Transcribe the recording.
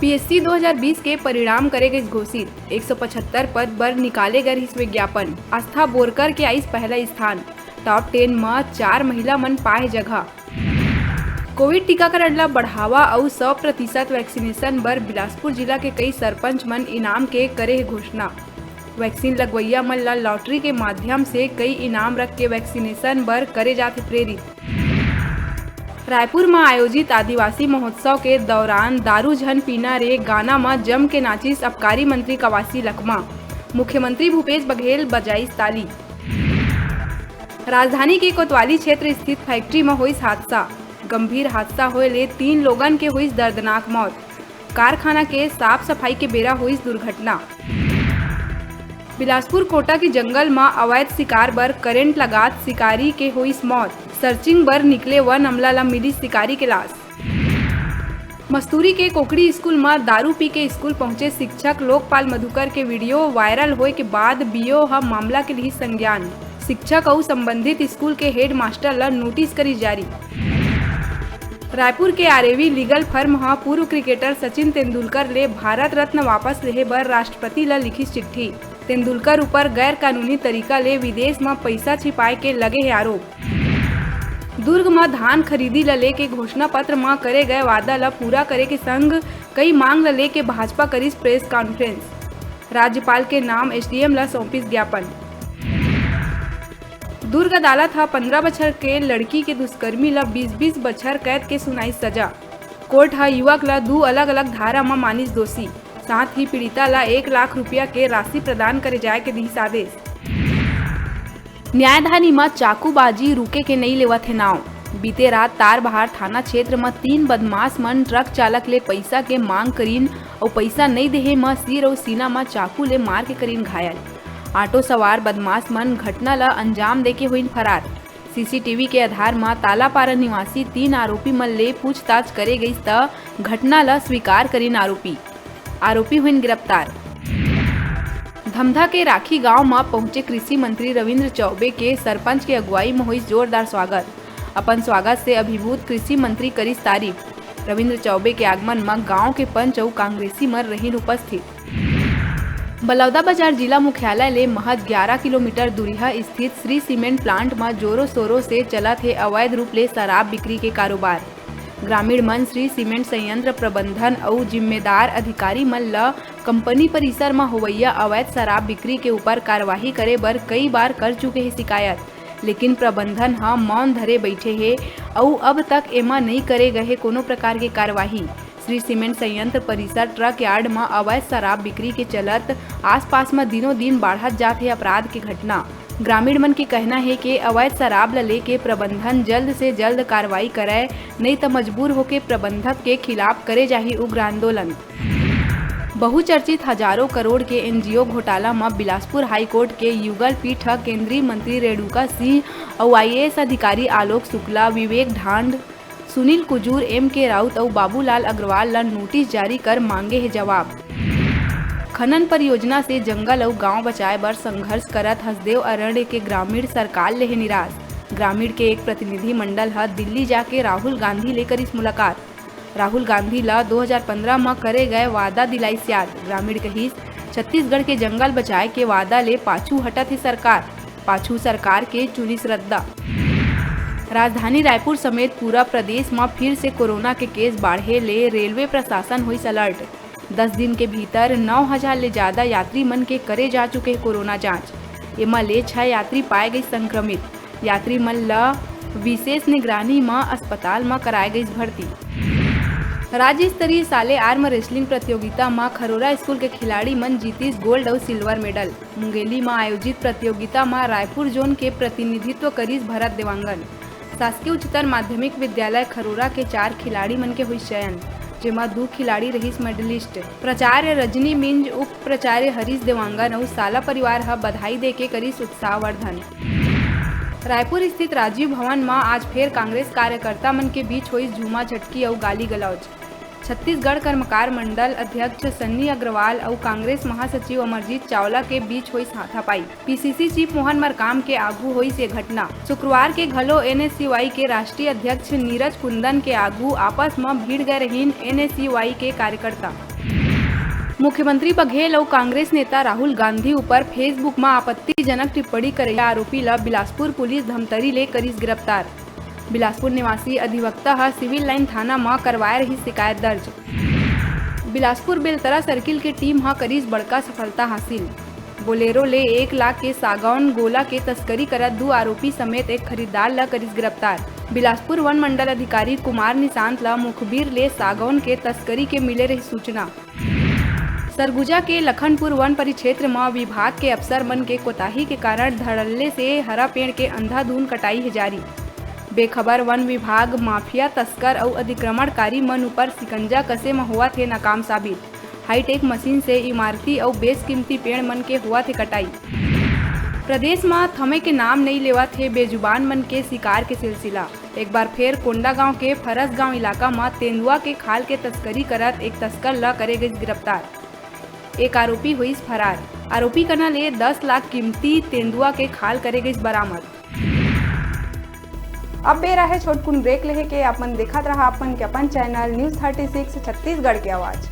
PSC 2020 के परिणाम करे गए घोषित 175 पद पर निकाले गए इस विज्ञापन। आस्था बोरकर के आइस पहला स्थान। टॉप 10 में 4 महिला मन पाए जगह। कोविड टीकाकरण ला बढ़ावा और 100% वैक्सीनेशन बर बिलासपुर जिला के कई सरपंच मन इनाम के करे है घोषणा। वैक्सीन लगवैया मन ला लॉटरी के माध्यम से कई इनाम रख के वैक्सीनेशन बर करे जाते प्रेरित। रायपुर में आयोजित आदिवासी महोत्सव के दौरान दारू झन पीना रे गाना में जम के नाचिस आबकारी मंत्री कवासी लखमा। मुख्यमंत्री भूपेश बघेल बजाइस ताली। राजधानी के कोतवाली क्षेत्र स्थित फैक्ट्री में हुई हादसा। गंभीर हादसा होए ले 3 लोगन के हुई दर्दनाक मौत। कारखाना के साफ सफाई के बेरा हुई दुर्घटना। बिलासपुर कोटा के जंगल में अवैध शिकार बर करेंट लगात शिकारी के हुई मौत। सर्चिंग बर निकले वन अमला ला मिली शिकारी के लाश। मस्तूरी के कोकड़ी स्कूल में दारू पी के स्कूल पहुंचे शिक्षक लोकपाल मधुकर के वीडियो वायरल होए के बाद बीओ ह मामला के लिए संज्ञान। शिक्षक और संबंधित स्कूल के हेड मास्टर ला नोटिस करी जारी। रायपुर के आरएवी लीगल फर्म ह पूर्व क्रिकेटर सचिन तेंदुलकर ले भारत रत्न वापस लेहे बर राष्ट्रपति ला लिखी चिट्ठी। तेंदुलकर ऊपर गैर कानूनी तरीका ले विदेश में पैसा छिपाए के लगे है आरोप। दुर्ग में धान खरीदी ला लेके घोषणा पत्र में करे गए वादा ला पूरा करे के संग कई मांग ला लेके भाजपा करीस प्रेस कॉन्फ्रेंस। राज्यपाल के नाम एसडीएम ला सौंपिस ज्ञापन। दुर्ग अदालत 15 बछर के लड़की के दुष्कर्मी ला 20-20 बछर कैद के सुनाई सजा। कोर्ट युवक ला 2 अलग-अलग धारा में मानिस दोषी। साथ ही पीड़िता ला 1 लाख रुपया के राशि प्रदान करे जाए के दिस आदेश। न्यायधानी में चाकूबाजी रुके के नहीं लेवत है नाव। बीते रात तारबहार थाना क्षेत्र में 3 बदमाश मन ट्रक चालक ले पैसा के मांग करीन और पैसा नहीं देहे में सिर और सीना में चाकू ले मार के करीन घायल। ऑटो सवार बदमाश मन घटना ला अंजाम देके हुई फरार। सीसीटीवी के आधार में तालापारा निवासी 3 आरोपी मन ले पूछताछ करे गई त घटना ला स्वीकार करीन आरोपी हुई गिरफ्तार। धमधा के राखी गांव में पहुंचे कृषि मंत्री रविंद्र चौबे के सरपंच के अगुवाई में हुई जोरदार स्वागत। अपन स्वागत से अभिभूत कृषि मंत्री करीस तारीफ। रविंद्र चौबे के आगमन में गांव के पंच और कांग्रेसी मर रही उपस्थित। बलौदाबाजार जिला मुख्यालय ले महज 11 किलोमीटर दूरिया स्थित श्री सीमेंट प्लांट में जोरों शोरों से चला थे अवैध रूप ले शराब बिक्री के कारोबार। ग्रामीण मन श्री सीमेंट संयंत्र प्रबंधन और जिम्मेदार अधिकारी मन ला कंपनी परिसर में होवैया अवैध शराब बिक्री के ऊपर कार्यवाही करे बर कई बार कर चुके हैं शिकायत, लेकिन प्रबंधन मौन धरे बैठे है और अब तक एमा नहीं करे गए कोनो प्रकार के कार्यवाही। श्री सीमेंट संयंत्र परिसर ट्रक यार्ड में अवैध शराब बिक्री के चलत आसपास में दिनों दिन बढ़त जाते अपराध की घटना। ग्रामीण मन के कहना है कि अवैध शराब ला लेके प्रबंधन जल्द से जल्द कार्रवाई करे, नहीं तो मजबूर होके प्रबंधक के खिलाफ करे जाही उग्र आंदोलन। बहुचर्चित हजारों करोड़ के एनजीओ घोटाला में बिलासपुर हाईकोर्ट के युगल पीठ केंद्रीय मंत्री रेणुका सिंह और आईएएस अधिकारी आलोक शुक्ला, विवेक ढांड, सुनील कुजूर, एम.के. राउत और बाबूलाल अग्रवाल ला नोटिस जारी कर मांगे है जवाब। खनन परियोजना से जंगल और गांव बचाए बर संघर्ष करत हसदेव अरण्य के ग्रामीण सरकार ले निराश। ग्रामीण के एक प्रतिनिधि मंडल दिल्ली जाके राहुल गांधी लेकर इस मुलाकात। राहुल गांधी ला 2015 में करे गए वादा दिलाइस याद। ग्रामीण कहिस छत्तीसगढ़ के जंगल बचाए के वादा ले पाछू हटत है सरकार। पाछू सरकार के चुनिस रद्दा। राजधानी रायपुर समेत पूरा प्रदेश में फिर से कोरोना के केस बढ़े ले रेलवे प्रशासन हुई अलर्ट। 10 दिन के भीतर 9000 ले ज्यादा यात्री मन के करे जा चुके कोरोना जांच। एमा ले 6 यात्री पाए गए संक्रमित। यात्री मन ला विशेष निगरानी में अस्पताल में कराए गई भर्ती। राज्य स्तरीय साले आर्म रेसलिंग प्रतियोगिता में खरोरा स्कूल के खिलाड़ी मन जीतीस गोल्ड और सिल्वर मेडल। मुंगेली में आयोजित प्रतियोगिता में रायपुर जोन के प्रतिनिधित्व करीस भरत देवांगन। शासकीय उच्चतर माध्यमिक विद्यालय खरोरा के 4 खिलाड़ी मन के हुई चयन, जेमा 2 खिलाड़ी रहीस मेडलिस्ट। प्राचार्य रजनी मिंज, उप प्राचार्य हरीश देवांगन और साला परिवार बधाई देके करीस उत्साहवर्धन। रायपुर स्थित राजीव भवन में आज फिर कांग्रेस कार्यकर्ता मन के बीच हुई झूमा झटकी और गाली गलौज। छत्तीसगढ़ कर्मकार मंडल अध्यक्ष सन्नी अग्रवाल और कांग्रेस महासचिव अमरजीत चावला के बीच हुई हाथापाई। पीसीसी चीफ मोहन मरकाम के आगू हुई से घटना। शुक्रवार के घलो एनएसयूआई के राष्ट्रीय अध्यक्ष नीरज कुंदन के आगू आपस में भीड़ गए रहीन एनएसयूआई के कार्यकर्ता। मुख्यमंत्री बघेल और कांग्रेस नेता राहुल गांधी ऊपर फेसबुक में आपत्तिजनक टिप्पणी करे आरोपी ला बिलासपुर पुलिस धमतरी ले करीस गिरफ्तार। बिलासपुर निवासी अधिवक्ता सिविल लाइन थाना में करवाए रही शिकायत दर्ज। बिलासपुर बेलतरा सर्किल के टीम करीस बड़का सफलता हासिल। बोलेरो ले 1 लाख के सागौन गोला के तस्करी करत 2 आरोपी समेत एक खरीदार ला करीस गिरफ्तार। बिलासपुर वन मंडल अधिकारी कुमार निशांत ला मुखबिर ले सागौन के तस्करी के मिले रही सूचना। सरगुजा के लखनपुर वन परिक्षेत्र में विभाग के अफसर मन के कोताही के कारण धड़ल्ले से हरा पेड़ के अंधाधुंध कटाई है जारी। बेखबर वन विभाग माफिया तस्कर और अतिक्रमणकारी मन ऊपर सिकंजा कसे में हुआ थे नाकाम साबित। हाईटेक मशीन से इमारती और बेशकीमती पेड़ मन के हुआ थे कटाई। प्रदेश में थमे के नाम नहीं लेवा थे बेजुबान मन के शिकार के सिलसिला। एक बार फिर कोंडा गांव के फरस गांव इलाका में तेंदुआ के खाल के तस्करी करत एक तस्कर ला करे गई गिरफ्तार। एक आरोपी हुई फरार। आरोपी कना ले 10 लाख कीमती तेंदुआ के खाल करे गई बरामद। अब बेरा है छोटकुन ब्रेक लेहे के अपन देखत रहा अपन चैनल न्यूज़ 36 छत्तीसगढ़ के आवाज।